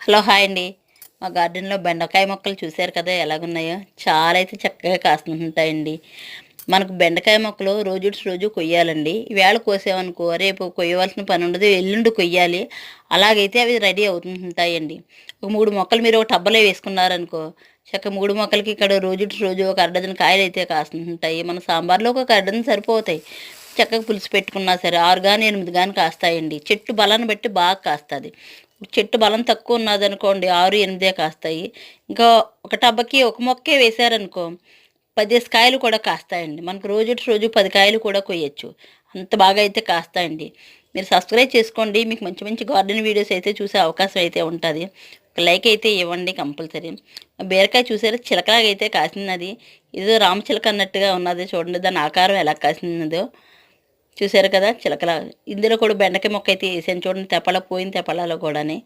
Hello hi అండి. మా గార్డెన్లో బెండకాయ మొక్కలు చూశారు కదా ఎలాగున్నాయో. చాలా అయితే చక్కగా కాస్తుంటాయండి. మనకు బెండకాయ మొక్కలు రోజు కొయ్యాలండి. ఈవేళ కోసామనుకో రేపు కొయ్యవలసిన పని ఉండదు, ఎల్లుండి కొయ్యాలి. అలాగైతే అవి రెడీ అవుతుంటాయండి. ఒక 3 మొక్కలు మీరు ఒక టబ్బలో వేసుకున్నారనుకో చక్క 3 మొక్కలకి ఇక్కడ రోజు ఒక అరడజన్ కాయలు అయితే కాస్తుంటాయి. మన సాంబార్లో ఒక అరడజన్ సరిపోతాయి. చక్కగా పులుసు పెట్టుకున్నా సరే 6 కానీ 8 కానీ కాస్తాయండి. చెట్టు బలాన్ని బట్టి బాగా కాస్తుంది. చెట్టు బలం తక్కువ ఉన్నదనుకోండి 6, 8 కాస్తాయి. ఇంకా ఒక టబ్బకి ఒక మొక్కే వేశారనుకో 10 కాయలు కూడా కాస్తాయండి. మనకు రోజు 10 కాయలు కూడా కొయ్యొచ్చు. అంత బాగా అయితే కాస్తాయండి. మీరు సబ్స్క్రైబ్ చేసుకోండి. మీకు మంచి మంచి గార్డెన్ వీడియోస్ అయితే చూసే అవకాశం అయితే ఉంటుంది. ఒక లైక్ అయితే ఇవ్వండి కంపల్సరీ. బీరకాయ చూసారా చిలకలాగా అయితే కాసినది. ఏదో రామచిలక అన్నట్టుగా ఉన్నది చూడండి. దాని ఆకారం ఎలా కాసినదో చూసారు కదా చిలకలా. ఇందులో కూడా బెండకాయ మొక్క అయితే వేసాను చూడండి, తెప్పల పోయిన తెప్పలలో కూడాని.